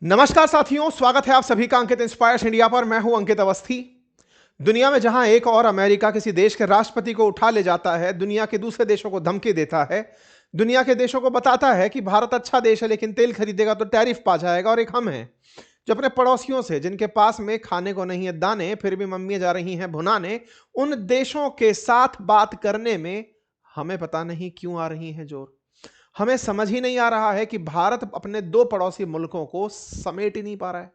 नमस्कार साथियों, स्वागत है आप सभी का अंकित इंस्पायर्स इंडिया पर। मैं हूं अंकित अवस्थी। दुनिया में जहां एक और अमेरिका किसी देश के राष्ट्रपति को उठा ले जाता है, दुनिया के दूसरे देशों को धमकी देता है, दुनिया के देशों को बताता है कि भारत अच्छा देश है लेकिन तेल खरीदेगा तो टैरिफ पा जाएगा, और एक हम हैं जो अपने पड़ोसियों से, जिनके पास में खाने को नहीं है दाने, फिर भी मम्मी जा रही हैं भुनाने, उन देशों के साथ बात करने में हमें पता नहीं क्यों आ रही है जोर। हमें समझ ही नहीं आ रहा है कि भारत अपने दो पड़ोसी मुल्कों को समेट ही नहीं पा रहा है।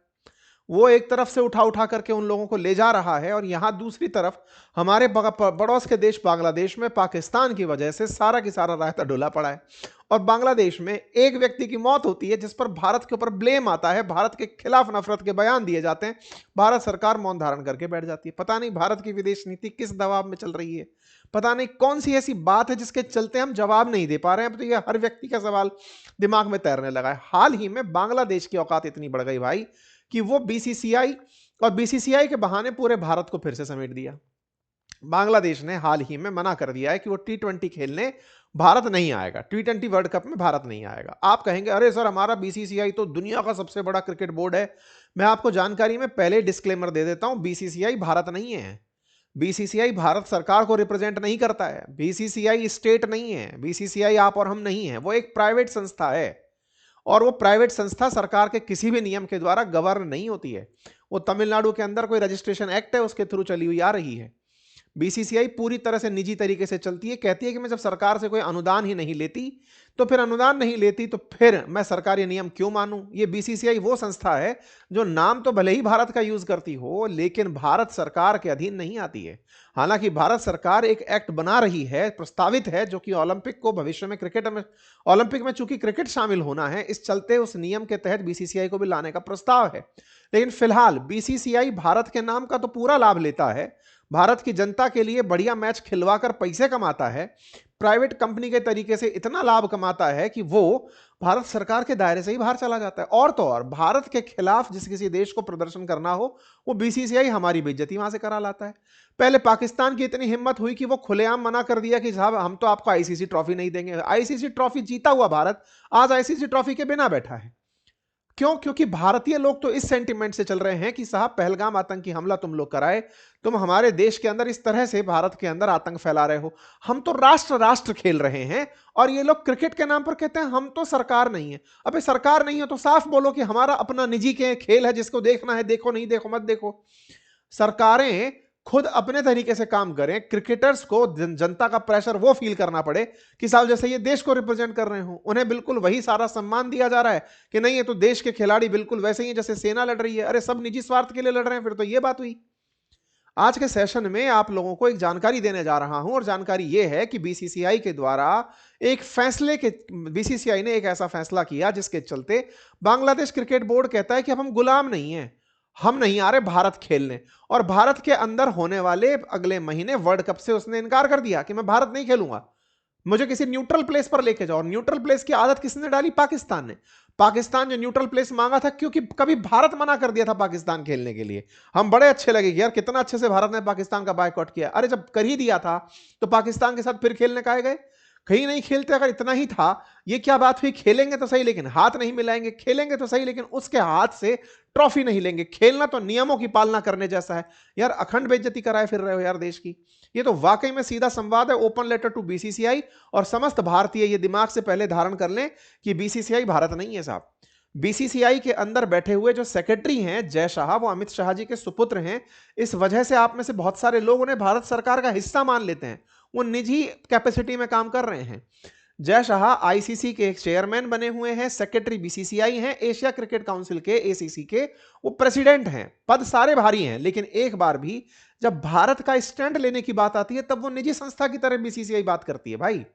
वो एक तरफ से उठा उठा करके उन लोगों को ले जा रहा है, और यहां दूसरी तरफ हमारे पड़ोस के देश बांग्लादेश में पाकिस्तान की वजह से सारा की सारा रायता डुला पड़ा है। और बांग्लादेश में एक व्यक्ति की मौत होती है जिस पर भारत के ऊपर ब्लेम आता है, भारत के खिलाफ नफरत के बयान दिए जाते हैं, भारत सरकार मौन धारण करके बैठ जाती है। पता नहीं भारत की विदेश नीति किस दबाव में चल रही है, पता नहीं कौन सी ऐसी बात है जिसके चलते हम जवाब नहीं दे पा रहे हैं। अब तो ये हर व्यक्ति का सवाल दिमाग में तैरने लगा है। हाल ही में बांग्लादेश की औकात इतनी बढ़ गई भाई कि वो बीसीसीआई और बीसीसीआई के बहाने पूरे भारत को फिर से समेट दिया। बांग्लादेश ने हाल ही में मना कर दिया है कि वो टी20 खेलने भारत नहीं आएगा, टी20 वर्ल्ड कप में भारत नहीं आएगा। आप कहेंगे अरे सर, हमारा बीसीसीआई तो दुनिया का सबसे बड़ा क्रिकेट बोर्ड है। मैं आपको जानकारी में पहले डिस्क्लेमर दे देता हूं, बीसीसीआई भारत नहीं है। बीसीसीआई भारत सरकार को रिप्रेजेंट नहीं करता है। बीसीसीआई स्टेट नहीं है। बीसीसीआई आप और हम नहीं है। वो एक प्राइवेट संस्था है, और वो प्राइवेट संस्था सरकार के किसी भी नियम के द्वारा गवर्न नहीं होती है। वो तमिलनाडु के अंदर कोई रजिस्ट्रेशन एक्ट है, उसके थ्रू चली हुई आ रही है। बीसीसीआई पूरी तरह से निजी तरीके से चलती है। कहती है कि मैं जब सरकार से कोई अनुदान ही नहीं लेती तो फिर अनुदान नहीं लेती तो फिर मैं सरकारी नियम क्यों मानूं। ये बीसीसीआई वो संस्था है जो नाम तो भले ही भारत का यूज करती हो लेकिन भारत सरकार के अधीन नहीं आती है। हालांकि भारत सरकार एक एक्ट बना रही है, प्रस्तावित है, जो कि ओलंपिक को भविष्य में क्रिकेट में, ओलंपिक में चूंकि क्रिकेट शामिल होना है, इस चलते उस नियम के तहत बीसीसीआई को भी लाने का प्रस्ताव है। लेकिन फिलहाल बीसीसीआई भारत के नाम का तो पूरा लाभ लेता है, भारत की जनता के लिए बढ़िया मैच खिलवाकर पैसे कमाता है, प्राइवेट कंपनी के तरीके से इतना लाभ कमाता है कि वो भारत सरकार के दायरे से ही बाहर चला जाता है। और तो और भारत के खिलाफ जिस किसी देश को प्रदर्शन करना हो, वो बीसीसीआई हमारी बेइज्जती वहां से करा लाता है। पहले पाकिस्तान की इतनी हिम्मत हुई कि वो खुलेआम मना कर दिया कि साहब हम तो आपको आईसीसी ट्रॉफी नहीं देंगे। आईसीसी ट्रॉफी जीता हुआ भारत आज आईसीसी ट्रॉफी के बिना बैठा है। क्यों? क्योंकि भारतीय लोग तो इस सेंटिमेंट से चल रहे हैं कि साहब पहलगाम आतंकी हमला तुम लोग कराए, तुम हमारे देश के अंदर इस तरह से भारत के अंदर आतंक फैला रहे हो, हम तो राष्ट्र राष्ट्र खेल रहे हैं, और ये लोग क्रिकेट के नाम पर कहते हैं हम तो सरकार नहीं है। अबे सरकार नहीं है तो साफ बोलो कि हमारा अपना निजी के खेल है, जिसको देखना है देखो, नहीं देखो मत देखो। सरकारें खुद अपने तरीके से काम करें, क्रिकेटर्स को जनता का प्रेशर वो फील करना पड़े कि साहब जैसे ये देश को रिप्रेजेंट कर रहे हो, उन्हें बिल्कुल वही सारा सम्मान दिया जा रहा है कि नहीं ये तो देश के खिलाड़ी बिल्कुल वैसे ही जैसे सेना लड़ रही है। अरे सब निजी स्वार्थ के लिए लड़ रहे हैं, फिर तो ये बात हुई। आज के सेशन में आप लोगों को एक जानकारी देने जा रहा हूं, और जानकारी यह है कि बीसीसीआई के द्वारा एक फैसले के, बीसीसीआई ने एक ऐसा फैसला किया जिसके चलते बांग्लादेश क्रिकेट बोर्ड कहता है कि अब हम गुलाम नहीं है, हम नहीं आ रहे भारत खेलने। और भारत के अंदर होने वाले अगले महीने वर्ल्ड कप से उसने इनकार कर दिया कि मैं भारत नहीं खेलूंगा, मुझे किसी न्यूट्रल प्लेस पर लेके जाओ। न्यूट्रल प्लेस की आदत किसने डाली? पाकिस्तान ने। पाकिस्तान जो न्यूट्रल प्लेस मांगा था, क्योंकि कभी भारत मना कर दिया था पाकिस्तान खेलने के लिए। हम बड़े अच्छे लगे कि यार कितना अच्छे से भारत ने पाकिस्तान का बायकॉट किया। अरे जब कर ही दिया था तो पाकिस्तान के साथ फिर खेलने का गए? कहीं नहीं खेलते। अगर इतना ही था, ये क्या बात हुई, खेलेंगे तो सही लेकिन हाथ नहीं मिलाएंगे, खेलेंगे तो सही लेकिन उसके हाथ से ट्रॉफी नहीं लेंगे। खेलना तो नियमों की पालना करने जैसा है यार। अखंड बेइज्जती कराए फिर रहे हो यार देश की। ये तो वाकई में सीधा संवाद है, ओपन लेटर टू बीसीसीआई। और समस्त भारतीय ये दिमाग से पहले धारण कर लें कि बीसीसीआई भारत नहीं है साहब। बीसीसीआई के अंदर बैठे हुए जो सेक्रेटरी हैं जय शाह, वो अमित शाह जी के सुपुत्र हैं। इस वजह से आप में से बहुत सारे लोग उन्हें भारत सरकार का हिस्सा मान लेते हैं। वो निजी कैपेसिटी में काम कर रहे हैं। जय शाह आईसीसी के एक चेयरमैन बने हुए हैं, सेक्रेटरी बीसीसीआई हैं, एशिया क्रिकेट काउंसिल के, एसीसी के वो प्रेसिडेंट हैं। पद सारे भारी हैं, लेकिन एक बार भी जब भारत का स्टैंड लेने की बात आती है तब वो निजी संस्था की तरह बीसीसीआई बात करती है भाई।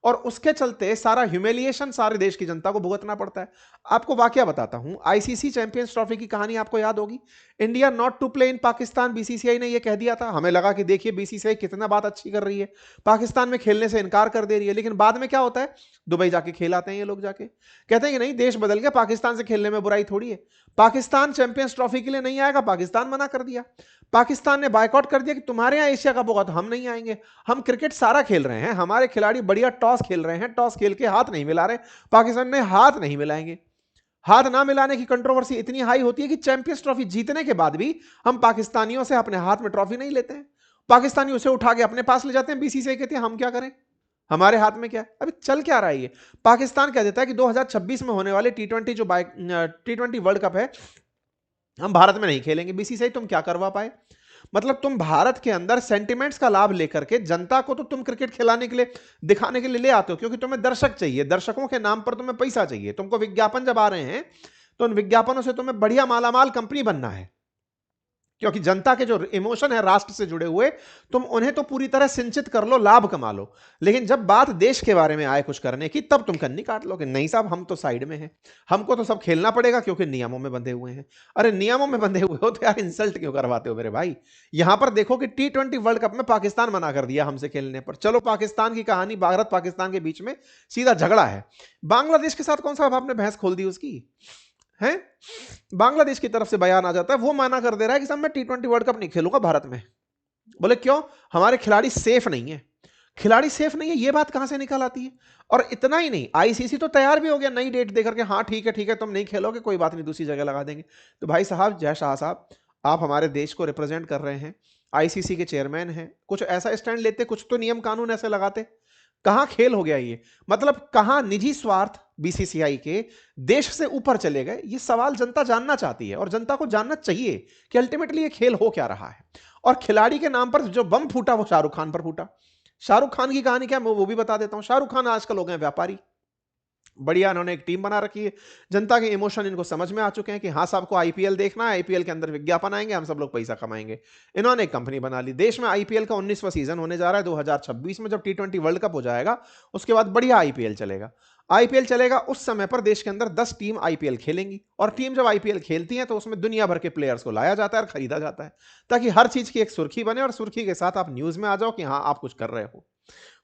और उसके चलते सारा ह्यूमिलिएशन सारे देश की जनता को भुगतना पड़ता है। आपको वाकया बताता हूं, आईसीसी चैंपियंस ट्रॉफी की कहानी आपको याद होगी। India not to play in Pakistan, BCCI ने यह कह दिया था। हमें लगा कि देखिए बीसीसीआई कितना बात अच्छी कर रही है, पाकिस्तान में खेलने से इनकार कर दे रही है। लेकिन बाद में क्या होता है, दुबई जाके खेल आते हैं ये लोग, जाके कहते हैं कि नहीं देश बदल गया, पाकिस्तान से खेलने में बुराई थोड़ी है। पाकिस्तान चैंपियंस ट्रॉफी के लिए नहीं आएगा, पाकिस्तान मना कर दिया। पाकिस्तान ने बायकॉट कर दिया कि तुम्हारे यहां एशिया कप होगा तो हम नहीं आएंगे। हम क्रिकेट सारा खेल रहे हैं, हमारे खिलाड़ी बढ़िया टॉस खेल रहे हैं, टॉस खेल के हाथ नहीं मिला रहे, पाकिस्तान ने हाथ नहीं मिलाएंगे। हाथ ना मिलाने की कंट्रोवर्सी इतनी हाई होती है कि चैंपियंस ट्रॉफी जीतने के बाद भी हम पाकिस्तानियों से अपने हाथ में ट्रॉफी नहीं लेते हैं। पाकिस्तानी उसे उठा के अपने पास ले जाते हैं, बीसीसीआई कहते हैं हम क्या करें, हमारे हाथ में क्या है। अभी चल क्या रहा है ये? पाकिस्तान कह देता है कि 2026 में होने वाले टी20 जो टी20 वर्ल्ड कप है हम भारत में नहीं खेलेंगे। बीसीसीआई तुम क्या करवा पाए? मतलब तुम भारत के अंदर सेंटिमेंट्स का लाभ लेकर के जनता को तो तुम क्रिकेट खिलाने के लिए, दिखाने के लिए ले आते हो, क्योंकि तुम्हें दर्शक चाहिए, दर्शकों के नाम पर तुम्हें पैसा चाहिए, तुमको विज्ञापन जब आ रहे हैं तो उन विज्ञापनों से तुम्हें बढ़िया मालामाल कंपनी बनना है, क्योंकि जनता के जो इमोशन है राष्ट्र से जुड़े हुए, तुम उन्हें तो पूरी तरह सिंचित कर लो, लाभ कमा लो। लेकिन जब बात देश के बारे में आए कुछ करने की, तब तुम कन्नी काट लोगे, नहीं साहब हम तो साइड में हैं, हमको तो सब खेलना पड़ेगा क्योंकि नियमों में बंधे हुए हैं। अरे नियमों में बंधे हुए हो तो यार इंसल्ट क्यों करवाते हो मेरे भाई? यहां पर देखो कि टी20 वर्ल्ड कप में पाकिस्तान मना कर दिया हमसे खेलने पर। चलो पाकिस्तान की कहानी, भारत पाकिस्तान के बीच में सीधा झगड़ा है। बांग्लादेश के साथ कौन सा आपने भैंस खोल दी उसकी है? बांग्लादेश की तरफ से बयान आ जाता है, वो माना कर दे रहा है कि साहब मैं टी20 वर्ल्ड कप नहीं खेलूंगा भारत में। बोले क्यों? हमारे खिलाड़ी सेफ नहीं है। खिलाड़ी सेफ नहीं है, ये बात कहां से निकल आती है? और इतना ही नहीं, आईसीसी तो तैयार भी हो गया नई डेट देकर के, हाँ ठीक है तुम नहीं खेलोगे, कोई बात नहीं, दूसरी जगह लगा देंगे। तो भाई साहब, जय शाह साहब, आप हमारे देश को रिप्रेजेंट कर रहे हैं, आईसीसी के चेयरमैन हैं, कुछ ऐसा स्टैंड लेते, कुछ तो नियम कानून ऐसे लगाते। कहां खेल हो गया ये? मतलब कहां निजी स्वार्थ बीसीसीआई के देश से ऊपर चले गए? ये सवाल जनता जानना चाहती है, और जनता को जानना चाहिए कि अल्टीमेटली ये खेल हो क्या रहा है। और खिलाड़ी के नाम पर जो बम फूटा वो शाहरुख खान पर फूटा। शाहरुख खान की कहानी क्या है वो भी बता देता हूं। शाहरुख खान आजकल हो गए व्यापारी, बढ़िया इन्होंने एक टीम बना रखी है, जनता के इमोशन इनको समझ में आ चुके हैं कि हाँ साहब को आईपीएल देखना है, आईपीएल के अंदर विज्ञापन आएंगे, हम सब लोग पैसा कमाएंगे। इन्होंने एक कंपनी बना ली। देश में आईपीएल का 19वां सीजन होने जा रहा है 2026 में, जब टी20 वर्ल्ड कप हो जाएगा उसके बाद बढ़िया आईपीएल चलेगा। आईपीएल चलेगा उस समय पर देश के अंदर 10 टीम आईपीएल खेलेंगी, और टीम जब आईपीएल खेलती है तो उसमें दुनिया भर के प्लेयर्स को लाया जाता है और खरीदा जाता है, ताकि हर चीज की एक सुर्खी बने और सुर्खी के साथ आप न्यूज में आ जाओ कि हाँ आप कुछ कर रहे हो।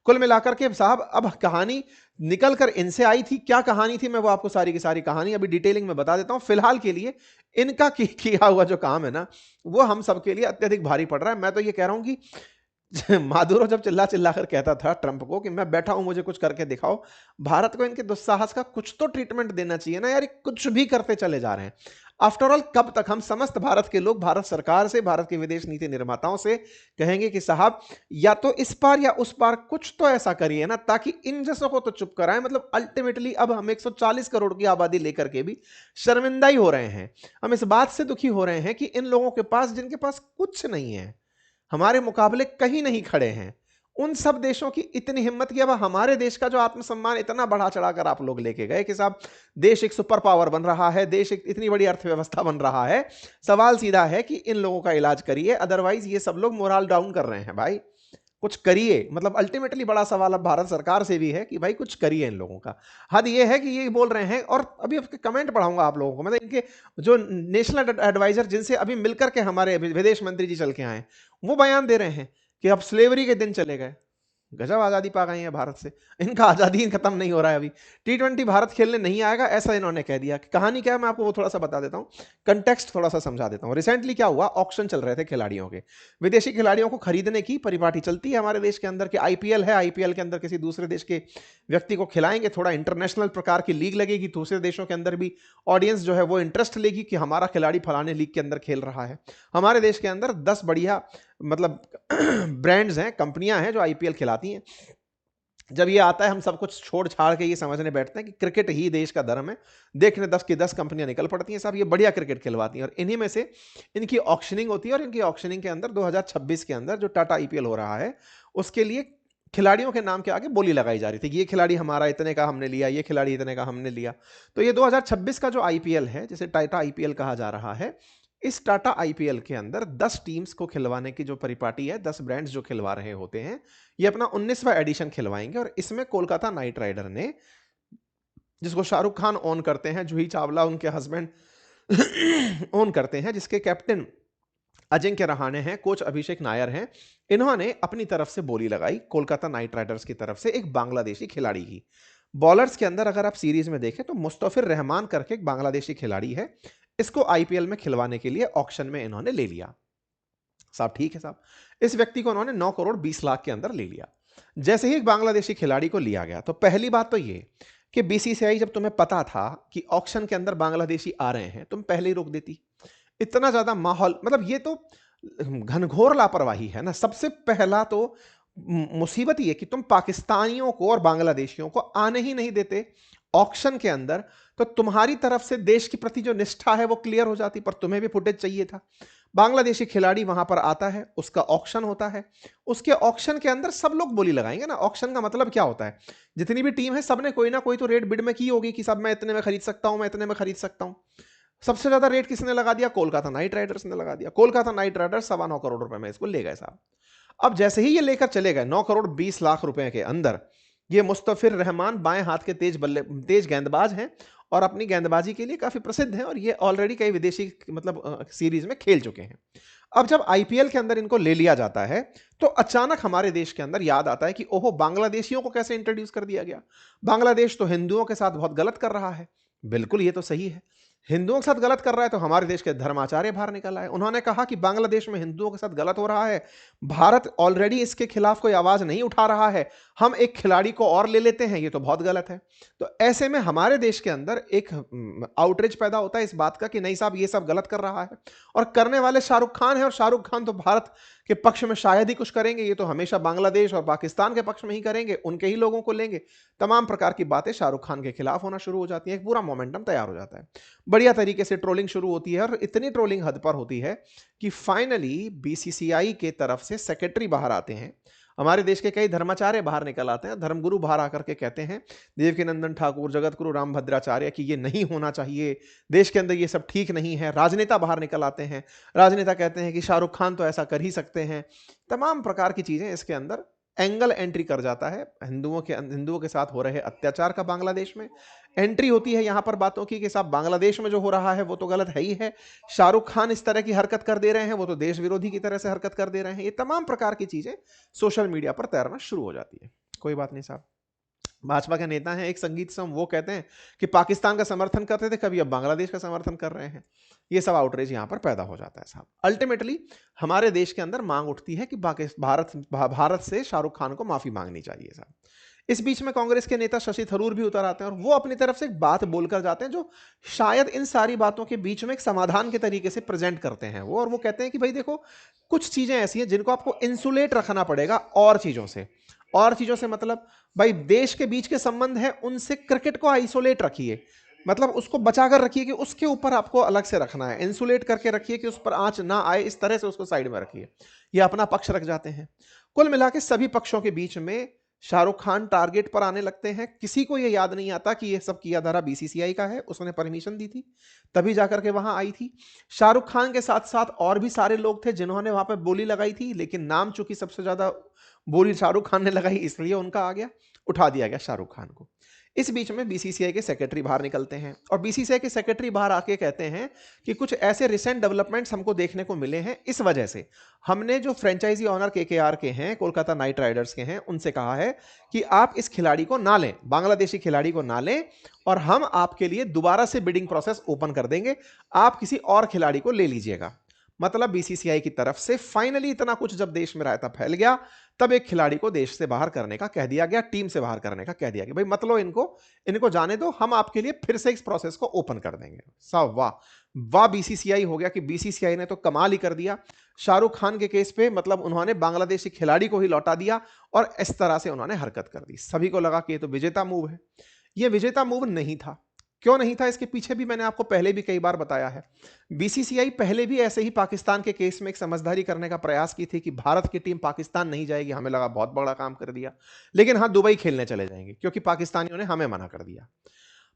कुल मिलाकर के साहब अब कहानी निकल कर इनसे आई थी। क्या कहानी थी मैं वो आपको सारी की सारी कहानी अभी डिटेलिंग में बता देता हूं। फिलहाल के लिए इनका किया हुआ जो काम है ना, वो हम सबके लिए अत्यधिक भारी पड़ रहा है। मैं तो ये कह रहा हूं कि मादुरो जब चिल्ला चिल्ला कर कहता था ट्रंप को कि मैं बैठा हूं, मुझे कुछ करके दिखाओ, भारत को इनके दुस्साहस का कुछ तो ट्रीटमेंट देना चाहिए ना यार। कुछ भी करते चले जा रहे हैं। आफ्टर ऑल कब तक हम समस्त भारत के लोग भारत सरकार से, भारत के विदेश नीति निर्माताओं से कहेंगे कि साहब या तो इस पार या उस पार कुछ तो ऐसा करिए ना, ताकि इन जैसों को तो चुप कराएं। मतलब अल्टीमेटली अब हम 140 करोड़ की आबादी लेकर के भी शर्मिंदा ही हो रहे हैं। हम इस बात से दुखी हो रहे हैं कि इन लोगों के पास, जिनके पास कुछ नहीं है, हमारे मुकाबले कहीं नहीं खड़े हैं, उन सब देशों की इतनी हिम्मत की। अब हमारे देश का जो आत्मसम्मान इतना बढ़ा चढ़ाकर आप लोग लेके गए कि साहब देश एक सुपर पावर बन रहा है, देश एक इतनी बड़ी अर्थव्यवस्था बन रहा है। सवाल सीधा है कि इन लोगों का इलाज करिए, अदरवाइज ये सब लोग मोरल डाउन कर रहे हैं। भाई कुछ करिए। मतलब अल्टीमेटली बड़ा सवाल अब भारत सरकार से भी है कि भाई कुछ करिए इन लोगों का। हद ये है कि ये बोल रहे हैं, और अभी उसके कमेंट पढ़ाऊंगा आप लोगों को। मतलब इनके जो नेशनल एडवाइजर, जिनसे अभी मिलकर के हमारे विदेश मंत्री जी चल के आए, वो बयान दे रहे हैं कि अब स्लेवरी के दिन चले गए। गजब आजादी पा गई है भारत से, इनका आजादी खत्म नहीं हो रहा है अभी। टी20 भारत खेलने नहीं आएगा ऐसा इन्होंने कह दिया। कहानी क्या है मैं आपको वो थोड़ा सा बता देता हूं, कंटेक्स्ट थोड़ा सा समझा देता हूं। रिसेंटली क्या हुआ, ऑक्शन चल रहे थे खिलाड़ियों के, विदेशी खिलाड़ियों को खरीदने की परिपाटी चलती है हमारे देश के अंदर कि आईपीएल है, आईपीएल के अंदर किसी दूसरे देश के व्यक्ति को खिलाएंगे, थोड़ा इंटरनेशनल प्रकार की लीग लगेगी, दूसरे देशों के अंदर भी ऑडियंस जो है वो इंटरेस्ट लेगी कि हमारा खिलाड़ी फलाने लीग के अंदर खेल रहा है। हमारे देश के अंदर 10 बढ़िया मतलब ब्रांड्स हैं, कंपनियां हैं जो आईपीएल खिलाती हैं। जब ये आता है हम सब कुछ छोड़ छाड़ के ये समझने बैठते हैं कि क्रिकेट ही देश का धर्म है। देखने 10 की 10 कंपनियां निकल पड़ती हैं साहब, ये बढ़िया क्रिकेट खिलवाती हैं, और इन्हीं में से इनकी ऑक्शनिंग होती है। और इनकी ऑक्शनिंग के अंदर 2026 के अंदर जो टाटा आईपीएल हो रहा है, उसके लिए खिलाड़ियों के नाम के आगे बोली लगाई जा रही थी कि ये खिलाड़ी हमारा इतने का हमने लिया, ये खिलाड़ी इतने का हमने लिया। तो ये 2026 का जो आईपीएल है, जिसे टाटा आईपीएल कहा जा रहा है, इस टाटा आईपीएल के अंदर 10 टीम्स को खिलवाने की जो परिपाटी है, 10 ब्रांड्स जो खिलवा रहे होते हैं, ये अपना 19वां एडिशन खिलवाएंगे। और इसमें कोलकाता नाइट राइडर ने, जिसको शाहरुख खान ओन करते हैं, जूही चावला उनके हस्बैंड ओन करते हैं, जिसके कैप्टन अजिंक्य रहाणे हैं, कोच अभिषेक नायर हैं, इन्होंने अपनी तरफ से बोली लगाई कोलकाता नाइट राइडर्स की तरफ से एक बांग्लादेशी खिलाड़ी की। बॉलर्स के अंदर अगर आप सीरीज में देखें तो मुस्तफिर रहमान करके एक बांग्लादेशी खिलाड़ी है, इसको आईपीएल में खिलवाने के लिए ऑक्शन में इन्होंने ले लिया। साहब ठीक है साहब, इस व्यक्ति को उन्होंने 9 करोड़ 20 लाख के अंदर ले लिया। जैसे ही एक बांग्लादेशी खिलाड़ी को लिया गया तो पहली बात तो ये कि बीसीसीआई जब तुम्हें पता था कि ऑक्शन के अंदर बांग्लादेशी आ रहे हैं, तुम पहले ही रोक देती? इतना ज्यादा माहौल, मतलब ये तो घनघोर लापरवाही है ना। सबसे पहला तो मुसीबत ये कि तुम पाकिस्तानियों को और बांग्लादेशियों को आने ही नहीं देते ऑक्शन के अंदर, तो तुम्हारी तरफ से देश के प्रति जो निष्ठा है वो क्लियर हो जाती। पर तुम्हें भी फुटेज चाहिए था। बांग्लादेशी खिलाड़ी वहां पर आता है, उसका ऑक्शन होता है, उसके ऑक्शन के अंदर सब लोग बोली लगाएंगे ना। ऑक्शन का मतलब क्या होता है? जितनी भी टीम है सबने कोई ना कोई तो रेट बिड में की होगी कि सब मैं इतने में खरीद सकता हूं, मैं इतने में खरीद सकता हूं। सबसे ज्यादा रेट किसने लगा दिया? कोलकाता नाइट राइडर्स ने लगा दिया। कोलकाता नाइट राइडर्स 9.25 करोड़ रुपए में इसको ले गए साहब। अब जैसे ही ये लेकर चले गए 9 करोड़ 20 लाख रुपए के अंदर, ये मुस्तफिर रहमान बाएं हाथ के तेज गेंदबाज हैं और अपनी गेंदबाजी के लिए काफी प्रसिद्ध हैं, और ये ऑलरेडी कई विदेशी मतलब सीरीज में खेल चुके हैं। अब जब आईपीएल के अंदर इनको ले लिया जाता है, तो अचानक हमारे देश के अंदर याद आता है कि ओहो, बांग्लादेशियों को कैसे इंट्रोड्यूस कर दिया गया? बांग्लादेश तो हिंदुओं के साथ बहुत गलत कर रहा है। बिल्कुल, ये तो सही है, हिंदुओं के साथ गलत कर रहा है। तो हमारे देश के धर्माचार्य बाहर निकल आए, उन्होंने कहा कि बांग्लादेश में हिंदुओं के साथ गलत हो रहा है, भारत ऑलरेडी इसके खिलाफ कोई आवाज नहीं उठा रहा है, हम एक खिलाड़ी को और ले लेते हैं, ये तो बहुत गलत है। तो ऐसे में हमारे देश के अंदर एक आउटरीच पैदा होता है इस बात का कि नहीं साहब, ये सब गलत कर रहा है। और करने वाले शाहरुख खान है, और शाहरुख खान तो भारत के पक्ष में शायद ही कुछ करेंगे, ये तो हमेशा बांग्लादेश और पाकिस्तान के पक्ष में ही करेंगे, उनके ही लोगों को लेंगे। तमाम प्रकार की बातें शाहरुख खान के खिलाफ होना शुरू हो जाती है, एक पूरा मोमेंटम तैयार हो जाता है, बढ़िया तरीके से ट्रोलिंग शुरू होती है, और इतनी ट्रोलिंग हद पर होती है कि फाइनली बीसीसीआई के तरफ से सेक्रेटरी बाहर आते हैं, हमारे देश के कई धर्माचार्य बाहर निकल आते हैं, धर्मगुरु बाहर आकर के कहते हैं, देवकीनंदन ठाकुर, जगत गुरु रामभद्राचार्य, कि ये नहीं होना चाहिए, देश के अंदर ये सब ठीक नहीं है। राजनेता बाहर निकल आते हैं, राजनेता कहते हैं कि शाहरुख खान तो ऐसा कर ही सकते हैं। तमाम प्रकार की चीजें इसके अंदर एंगल एंट्री कर जाता है। हिंदुओं के साथ हो रहे अत्याचार का बांग्लादेश में एंट्री होती है यहां पर बातों की कि साहब बांग्लादेश में जो हो रहा है वो तो गलत है ही है, शाहरुख खान इस तरह की हरकत कर दे रहे हैं, वो तो देश विरोधी की तरह से हरकत कर दे रहे हैं। ये तमाम प्रकार की चीजें सोशल मीडिया पर तैरना शुरू हो जाती है। कोई बात नहीं साहब, भाजपा के नेता हैं एक संगीत सम, वो कहते हैं कि पाकिस्तान का समर्थन करते थे, कभी अब बांग्लादेश का समर्थन कर रहे हैं। ये सब आउटरीच यहां पर पैदा हो जाता है साहब। अल्टीमेटली हमारे देश के अंदर मांग उठती है कि भारत से शाहरुख खान को माफी मांगनी चाहिए साहब। इस बीच में कांग्रेस के नेता शशि थरूर भी उतर आते हैं, और वो अपनी तरफ से एक बात बोलकर जाते हैं जो शायद इन सारी बातों के बीच में एक समाधान के तरीके से प्रेजेंट करते हैं वो। और वो कहते हैं कि भाई देखो, कुछ चीजें ऐसी हैं जिनको आपको इंसुलेट रखना पड़ेगा और चीजों से। और चीजों से मतलब भाई देश के बीच के संबंध है उनसे, क्रिकेट को आइसोलेट रखिए, मतलब उसको बचाकर रखिए कि उसके ऊपर आपको अलग से रखना है, इंसुलेट करके रखिए कि उस पर आंच ना आए, इस तरह से उसको साइड में रखिए। ये अपना पक्ष रख जाते हैं। कुल मिला के सभी पक्षों के बीच में शाहरुख खान टारगेट पर आने लगते हैं। किसी को यह याद नहीं आता कि यह सब किया धरा बीसीसीआई का है, उसने परमिशन दी थी तभी जाकर के वहां आई थी। शाहरुख खान के साथ साथ और भी सारे लोग थे जिन्होंने वहां पर बोली लगाई थी, लेकिन नाम चूंकि सबसे ज्यादा बोली शाहरुख खान ने लगाई, इसलिए उनका आ गया, उठा दिया गया शाहरुख खान को। इस बीच में बीसीसीआई के सेक्रेटरी बाहर निकलते हैं, और बीसीसीआई के सेक्रेटरी बाहर आके कहते हैं कि कुछ ऐसे रिसेंट डेवलपमेंट्स हमको देखने को मिले हैं, इस वजह से हमने जो फ्रेंचाइजी ऑनर केकेआर के हैं, कोलकाता नाइट राइडर्स के हैं, उनसे कहा है कि आप इस खिलाड़ी को ना लें, बांग्लादेशी खिलाड़ी को ना लें, और हम आपके लिए दोबारा से बिडिंग प्रोसेस ओपन कर देंगे, आप किसी और खिलाड़ी को ले लीजिएगा। मतलब बीसीसीआई की तरफ से फाइनली इतना कुछ जब देश में रायता फैल गया, तब एक खिलाड़ी को देश से बाहर करने का कह दिया गया, टीम से बाहर करने का कह दिया गया, भाई मत लो इनको जाने दो, हम आपके लिए फिर से इस प्रोसेस को ओपन कर देंगे। साहब वाह वाह, बीसीसीआई हो गया कि बीसीसीआई ने तो कमाल ही कर दिया। शाहरुख खान के केस पे मतलब उन्होंने बांग्लादेशी खिलाड़ी को ही लौटा दिया, और इस तरह से उन्होंने हरकत कर दी। सभी को लगा कि ये तो विजेता मूव है। ये विजेता मूव नहीं था। क्यों नहीं था? इसके पीछे भी मैंने आपको पहले भी कई बार बताया है। बीसीसीआई पहले भी ऐसे ही पाकिस्तान के केस में एक समझदारी करने का प्रयास की थी कि भारत की टीम पाकिस्तान नहीं जाएगी, हमें लगा बहुत बड़ा काम कर दिया, लेकिन हाँ दुबई खेलने चले जाएंगे, क्योंकि पाकिस्तानियों ने हमें मना कर दिया।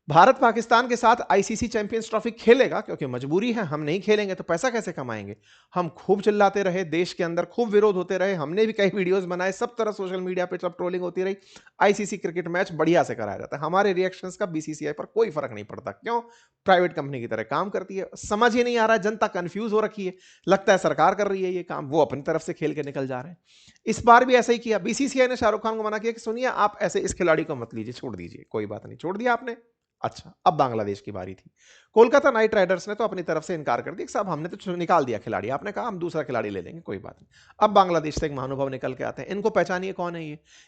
भारत पाकिस्तान के साथ आईसीसी चैंपियंस ट्रॉफी खेलेगा क्योंकि मजबूरी है, हम नहीं खेलेंगे तो पैसा कैसे कमाएंगे। हम खूब चिल्लाते रहे, देश के अंदर खूब विरोध होते रहे, हमने भी कई वीडियोस बनाए, सब तरह सोशल मीडिया पे सब ट्रोलिंग होती रही। आईसीसी क्रिकेट मैच बढ़िया से कराया जाता है, हमारे रिएक्शंस का बीसीसीआई पर कोई फर्क नहीं पड़ता। क्यों? प्राइवेट कंपनी की तरह काम करती है। समझ ही नहीं आ रहा है, जनता कंफ्यूज हो रखी है, लगता है सरकार कर रही है ये काम, वो अपनी तरफ से खेल के निकल जा रहे हैं। इस बार भी ऐसा ही किया। बीसीसीआई ने शाहरुख खान को मना किया कि सुनिए आप ऐसे इस खिलाड़ी को मत लीजिए, छोड़ दीजिए, कोई बात नहीं, छोड़ दिया आपने। अच्छा, अब बांग्लादेश की बारी थी। कोलकाता नाइट राइडर्स ने तो अपनी तरफ से इनकार कर दिया कि साहब हमने तो निकाल दिया खिलाड़ी, आपने कहा हम दूसरा खिलाड़ी ले लेंगे, कोई बात नहीं। अब बांग्लादेश से एक महानुभाव निकल के आते हैं, इनको पहचानिए कौन है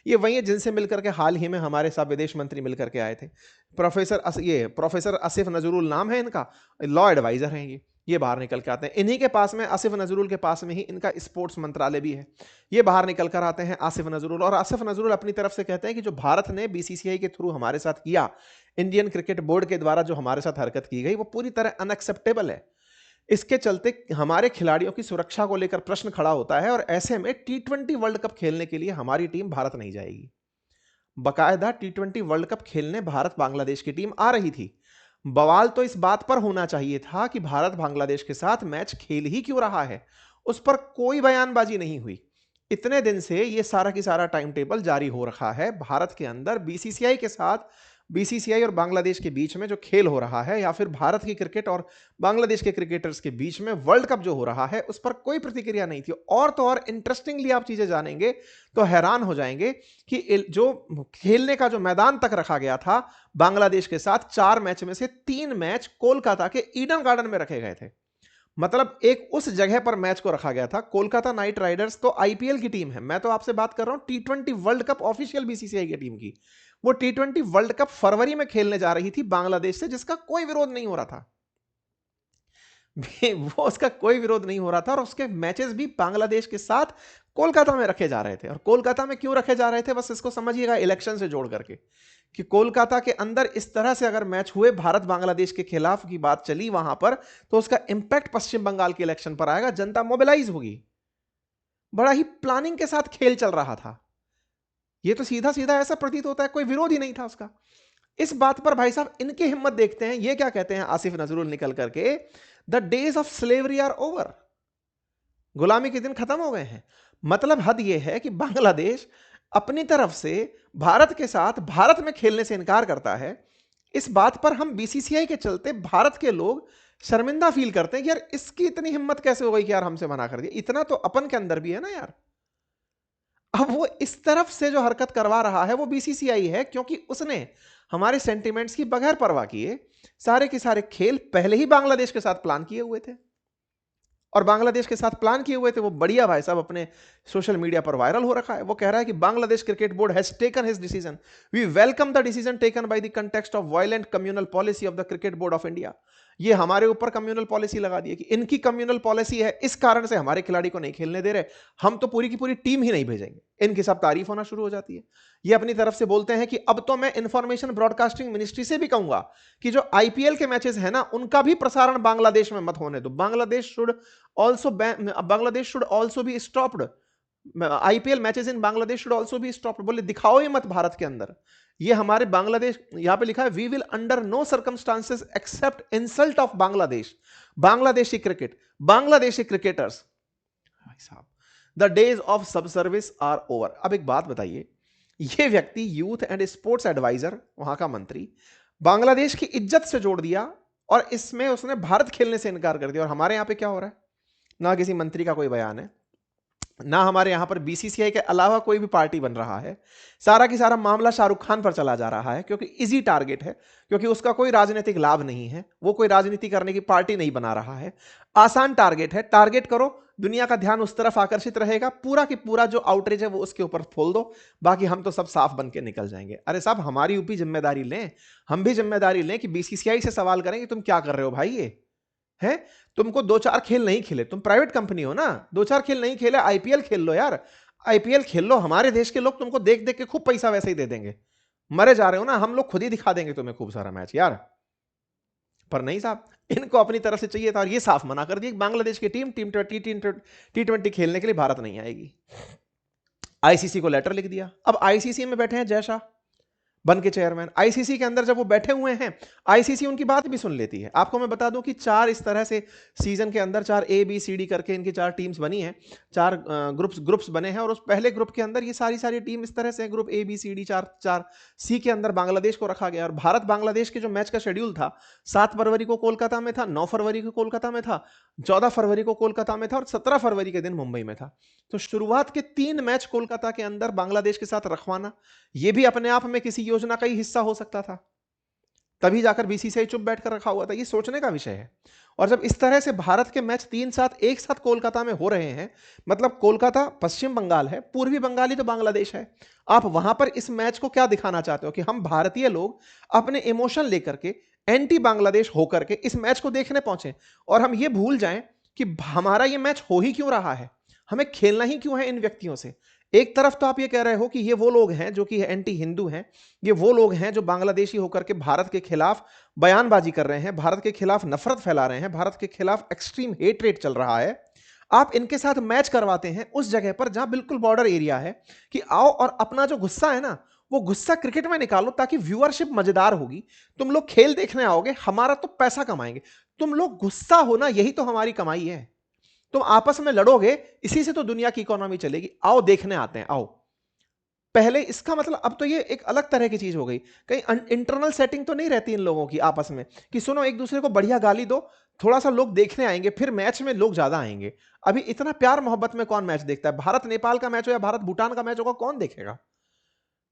ये वही है जिनसे मिलकर के हाल ही में हमारे साथ विदेश मंत्री मिलकर के आए थे। प्रोफेसर आसिफ नजरुल नाम है इनका, लॉ एडवाइजर हैं ये बाहर निकल के आते हैं। इन्हीं के पास में, आसिफ नजरुल के पास में ही इनका स्पोर्ट्स मंत्रालय भी है। ये बाहर निकल कर आते हैं आसिफ नजरुल, और आसिफ नजरुल अपनी तरफ से कहते हैं कि जो भारत ने बीसीसीआई के थ्रू हमारे साथ किया, इंडियन क्रिकेट बोर्ड के द्वारा जो हमारे साथ हरकत की गई, वो पूरी तरह अनएक्सेप्टेबल है। इसके चलते हमारे खिलाड़ियों की सुरक्षा को लेकर प्रश्न खड़ा होता है, और ऐसे में टी20 वर्ल्ड कप खेलने के लिए हमारी टीम भारत नहीं जाएगी। बकायदा टी20 वर्ल्ड कप खेलने भारत बांग्लादेश की टीम आ रही थी। बवाल तो इस बात पर होना चाहिए था कि भारत बांग्लादेश के साथ मैच खेल ही क्यों रहा है, उस पर कोई बयानबाजी नहीं हुई। इतने दिन से ये सारा की सारा टाइम टेबल जारी हो रखा है भारत के अंदर, बीसीसीआई के साथ, बीसीसीआई और बांग्लादेश के बीच में जो खेल हो रहा है, या फिर भारत की क्रिकेट और बांग्लादेश के क्रिकेटर्स के बीच में वर्ल्ड कप जो हो रहा है, उस पर कोई प्रतिक्रिया नहीं थी। और तो और इंटरेस्टिंगली आप चीजें जानेंगे तो हैरान हो जाएंगे कि जो खेलने का जो मैदान तक रखा गया था बांग्लादेश के साथ, 4 मैच में से 3 मैच कोलकाता के ईडन गार्डन में रखे गए थे। मतलब एक उस जगह पर मैच को रखा गया था। कोलकाता नाइट राइडर्स तो आईपीएल की टीम है, मैं तो आपसे बात कर रहा हूं टी20 वर्ल्ड कप ऑफिशियल बीसीसीआई की टीम की। वो टी20 वर्ल्ड कप फरवरी में खेलने जा रही थी बांग्लादेश से, जिसका कोई विरोध नहीं हो रहा था। वो उसका कोई विरोध नहीं हो रहा था, और उसके मैचेस भी बांग्लादेश के साथ कोलकाता में रखे जा रहे थे। और कोलकाता में क्यों रखे जा रहे थे, बस इसको समझिएगा इलेक्शन से जोड़ करके, कि कोलकाता के अंदर इस तरह से अगर मैच हुए, भारत बांग्लादेश के खिलाफ की बात चली वहां पर, तो उसका इंपैक्ट पश्चिम बंगाल के इलेक्शन पर आएगा, जनता मोबिलाइज होगी। बड़ा ही प्लानिंग के साथ खेल चल रहा था। यह तो सीधा सीधा ऐसा प्रतीत होता है कोई विरोध ही नहीं था उसका। इस बात पर भाई साहब इनकी हिम्मत देखते हैं, ये क्या कहते हैं आसिफ नजरुल निकल करके, the days of slavery are over, गुलामी के दिन खत्म हो गए हैं। मतलब हद यह है कि बांग्लादेश अपनी तरफ से भारत के साथ भारत में खेलने से इनकार करता है। इस बात पर हम बीसीसीआई के चलते भारत के लोग शर्मिंदा फील करते हैं कि यार इसकी इतनी हिम्मत कैसे हो गई कि यार हमसे मना कर दिया। इतना तो अपन के अंदर भी है ना यार। अब वो इस तरफ से जो हरकत करवा रहा है वो बीसीसीआई है, क्योंकि उसने हमारे सेंटिमेंट्स की बगैर परवाह किए सारे के सारे खेल पहले ही बांग्लादेश के साथ प्लान किए हुए थे, और बांग्लादेश के साथ प्लान किए हुए थे वो बढ़िया भाई साहब अपने सोशल मीडिया पर वायरल हो रखा है। वो कह रहा है कि Bangladesh cricket board has taken his decision, we welcome the decision taken by the context of violent communal policy of the cricket board of India. ये हमारे ऊपर कम्युनल पॉलिसी लगा दी है कि इनकी कम्युनल पॉलिसी है, इस कारण से हमारे खिलाड़ी को नहीं खेलने दे रहे, हम तो पूरी की पूरी टीम ही नहीं भेजेंगे। इनकी सब तारीफ होना शुरू हो जाती है। ये अपनी तरफ से बोलते हैं कि अब तो मैं इंफॉर्मेशन ब्रॉडकास्टिंग मिनिस्ट्री से भी कहूंगा कि जो आईपीएल के मैचेस है ना, उनका भी प्रसारण बांग्लादेश में मत होने दो। Bangladesh should also be stopped, IPL matches in Bangladesh should also be stopped. बोले दिखाओ ही मत भारत के अंदर। ये हमारे बांग्लादेश, यहां पे लिखा है we will under no circumstances accept insult of Bangladesh, Bangladeshi cricket, Bangladeshi cricketers. भाई साहब the days of subservience are over. अब एक बात बताइए, ये व्यक्ति यूथ एंड स्पोर्ट्स एडवाइजर, वहां का मंत्री, बांग्लादेश की इज्जत से जोड़ दिया, और इसमें उसने भारत खेलने से इनकार कर दिया। और हमारे यहां पे क्या हो रहा है, ना किसी मंत्री का कोई बयान है, ना हमारे यहां पर बीसीसीआई के अलावा कोई भी पार्टी बन रहा है। सारा की सारा मामला शाहरुख खान पर चला जा रहा है, क्योंकि इजी टारगेट है, क्योंकि उसका कोई राजनीतिक लाभ नहीं है, वो कोई राजनीति करने की पार्टी नहीं बना रहा है। आसान टारगेट है, टारगेट करो, दुनिया का ध्यान उस तरफ आकर्षित रहेगा, पूरा की पूरा जो आउटरीच है वो उसके ऊपर खोल दो, बाकी हम तो सब साफ बन के निकल जाएंगे। अरे साहब हमारी ऊपी जिम्मेदारी लें, हम भी जिम्मेदारी लें कि बीसीसीआई से सवाल करें कि तुम क्या कर रहे हो भाई। ये है, तुमको 2-4 खेल नहीं खेले, तुम प्राइवेट कंपनी हो ना, 2-4 खेल नहीं खेले, आईपीएल खेल लो यार, आईपीएल खेल लो, हमारे देश के लोग तुमको देख देख के खूब पैसा वैसे ही दे देंगे। मरे जा रहे हो ना, हम लोग खुद ही दिखा देंगे तुम्हें खूब सारा मैच यार। पर नहीं साहब, इनको अपनी तरफ से चाहिए था, और ये साफ मना कर दिया बांग्लादेश की टीम टी20 खेलने के लिए भारत नहीं आएगी। आईसीसी को लेटर लिख दिया। अब आईसीसी में बैठे हैं जय शाह बन के चेयरमैन। आईसीसी के अंदर जब वो बैठे हुए हैं, आईसीसी उनकी बात भी सुन लेती है। आपको मैं बता दूं कि 4 इस तरह से सीजन के अंदर 4 ए बी सी डी करके इनकी 4 टीम्स बनी हैं, 4 ग्रुप्स बने हैं, और उस पहले ग्रुप के अंदर ये सारी टीम इस तरह से, group A B C D 4 C के अंदर बांग्लादेश को रखा गया। और भारत बांग्लादेश के जो मैच का शेड्यूल था, 7 फरवरी को कोलकाता में था, 9 फरवरी को कोलकाता में था, 14 फरवरी को कोलकाता में था, और 17 फरवरी के दिन मुंबई में था। तो शुरुआत के 3 मैच कोलकाता के अंदर बांग्लादेश के साथ रखवाना, यह भी अपने आप में किसी योजना का ही हिस्सा हो सकता था। तभी जाकर बीसीसीआई चुप बैठकर रखा हुआ था। ये सोचने का विषय है। और जब इस तरह से भारत के मैच 3 साथ एक साथ कोलकाता में हो रहे हैं, मतलब कोलकाता पश्चिम बंगाल है, पूर्वी बंगाल ही तो बांग्लादेश है। आप वहां पर इस मैच को क्या दिखाना चाहते हो कि हम भारतीय लोग अपने इमोशन लेकर के एंटी बांग्लादेश होकर के इस मैच को देखने पहुंचे और हम ये भूल जाएं कि हमारा ये मैच हो ही क्यों रहा है, हमें खेलना ही क्यों है इन व्यक्तियों से। एक तरफ तो आप ये कह रहे हो कि ये वो लोग हैं जो कि एंटी हिंदू हैं, ये वो लोग हैं जो बांग्लादेशी होकर के भारत के खिलाफ बयानबाजी कर रहे हैं, भारत के खिलाफ नफरत फैला रहे हैं, भारत के खिलाफ एक्सट्रीम हेट चल रहा है। आप इनके साथ मैच करवाते हैं उस जगह पर जहां बिल्कुल बॉर्डर एरिया है कि आओ और अपना जो गुस्सा है ना, वो गुस्सा क्रिकेट में निकालो ताकि व्यूअरशिप मजेदार होगी। तुम लोग खेल देखने आओगे, हमारा तो पैसा कमाएंगे। तुम लोग गुस्सा होना, यही तो हमारी कमाई है। तुम आपस में लड़ोगे, इसी से तो दुनिया की इकोनॉमी चलेगी। आओ देखने आते हैं, आओ। पहले इसका मतलब अब तो ये एक अलग तरह की चीज हो गई। कहीं इंटरनल सेटिंग तो नहीं रहती इन लोगों की आपस में कि सुनो एक दूसरे को बढ़िया गाली दो, थोड़ा सा लोग देखने आएंगे, फिर मैच में लोग ज्यादा आएंगे। अभी इतना प्यार मोहब्बत में कौन मैच देखता है? भारत नेपाल का मैच हो या भारत भूटान का मैच होगा, कौन देखेगा?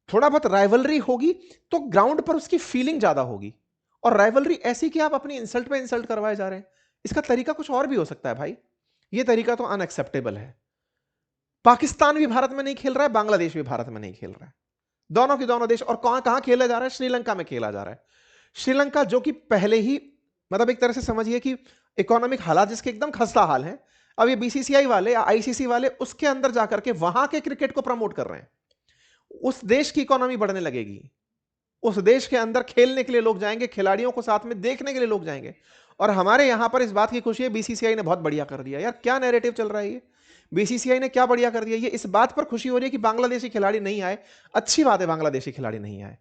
थोड़ा बहुत राइवलरी होगी तो ग्राउंड पर उसकी फीलिंग ज्यादा होगी। और राइवलरी ऐसी कि आप अपनी इंसल्ट पे इंसल्ट करवाए जा रहे हैं। इसका तरीका कुछ और भी हो सकता है भाई। ये तरीका तो अनएक्सेप्टेबल है। पाकिस्तान भी भारत में नहीं खेल रहा है, बांग्लादेश भी भारत में नहीं खेल रहा है। दोनों के दोनों देश। और कहां कहां खेला जा रहा है? श्रीलंका में खेला जा रहा है। श्रीलंका जो कि पहले ही, मतलब एक तरह से समझिए कि इकोनॉमिक हालात जिसके एकदम खस्ता हाल है, अब ये बीसीसीआई वाले या आईसीसी वाले उसके अंदर जाकर के वहां के क्रिकेट को प्रमोट कर रहे हैं। उस देश की इकोनॉमी बढ़ने लगेगी, उस देश के अंदर खेलने के लिए लोग जाएंगे, खिलाड़ियों को साथ में देखने के लिए लोग जाएंगे। और हमारे यहां पर इस बात की खुशी है बीसीसीआई ने बहुत बढ़िया कर दिया। यार क्या नैरेटिव चल रहा है ये, बीसीसीआई ने क्या बढ़िया कर दिया। ये इस बात पर खुशी हो रही है कि बांग्लादेशी खिलाड़ी नहीं आए। अच्छी बात है बांग्लादेशी खिलाड़ी नहीं आए,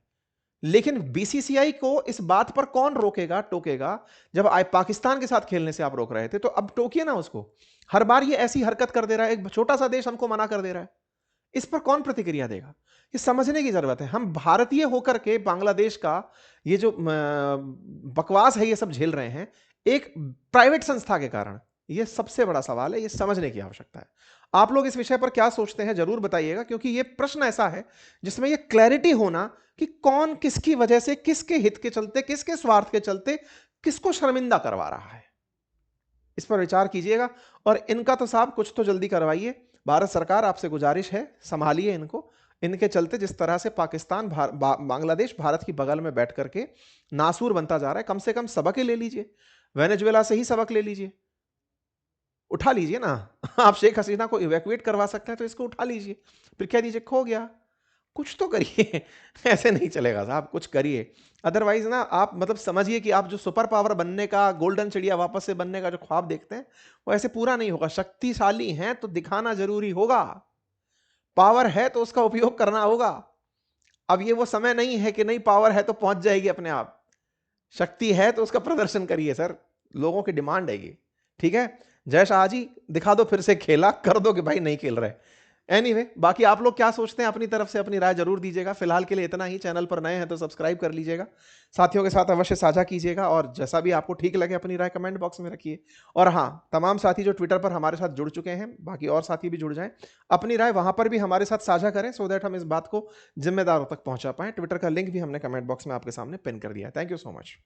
लेकिन बीसीसीआई को इस बात पर कौन रोकेगा टोकेगा? जब पाकिस्तान के साथ खेलने से आप रोक रहे थे तो अब टोकिए ना उसको। हर बार ये ऐसी हरकत कर दे रहा है, एक छोटा सा देश हमको मना कर दे रहा है, इस पर कौन प्रतिक्रिया देगा? ये समझने की जरूरत है। हम भारतीय होकर के बांग्लादेश का ये जो बकवास है ये सब झेल रहे हैं एक प्राइवेट संस्था के कारण। ये सबसे बड़ा सवाल है, ये समझने की आवश्यकता है। आप लोग इस विषय पर क्या सोचते हैं जरूर बताइएगा, क्योंकि ये प्रश्न ऐसा है जिसमें ये क्लैरिटी होना कि कौन किसकी वजह से, किसके हित के चलते, किसके स्वार्थ के चलते किसको शर्मिंदा करवा रहा है, इस पर विचार कीजिएगा। और इनका तो साहब कुछ तो जल्दी करवाइए। भारत सरकार आपसे गुजारिश है, संभालिए इनको। इनके चलते जिस तरह से पाकिस्तान बांग्लादेश भारत की बगल में बैठ करके नासूर बनता जा रहा है, कम से कम सबक ही ले लीजिए। वेनेजुएला से ही सबक ले लीजिए, उठा लीजिए ना। आप शेख हसीना को इवैक्यूएट करवा सकते हैं तो इसको उठा लीजिए, फिर कह दीजिए खो गया। कुछ तो करिए। ऐसे नहीं चलेगा साहब, कुछ करिए। अदरवाइज ना आप मतलब समझिए कि आप जो सुपर पावर बनने का, गोल्डन चिड़िया वापस से बनने का जो ख्वाब देखते हैं वो ऐसे पूरा नहीं होगा। शक्तिशाली हैं तो दिखाना जरूरी होगा, पावर है तो उसका उपयोग करना होगा। अब ये वो समय नहीं है कि नहीं पावर है तो पहुंच जाएगी अपने आप। शक्ति है तो उसका प्रदर्शन करिए सर, लोगों की डिमांड है ये। ठीक है, जय शाह जी दिखा दो फिर से खेला, कर दो कि भाई नहीं खेल रहे। एनीवे, बाकी आप लोग क्या सोचते हैं अपनी तरफ से अपनी राय जरूर दीजिएगा। फिलहाल के लिए इतना ही। चैनल पर नए हैं तो सब्सक्राइब कर लीजिएगा, साथियों के साथ अवश्य साझा कीजिएगा, और जैसा भी आपको ठीक लगे अपनी राय कमेंट बॉक्स में रखिए। और हाँ, तमाम साथी जो ट्विटर पर हमारे साथ जुड़ चुके हैं, बाकी और साथी भी जुड़ जाएं, अपनी राय वहां पर भी हमारे साथ साझा करें, सो दैट हम इस बात को जिम्मेदारों तक पहुंचा पाएं। ट्विटर का लिंक भी हमने कमेंट बॉक्स में आपके सामने पिन कर दिया है। Thank you so much.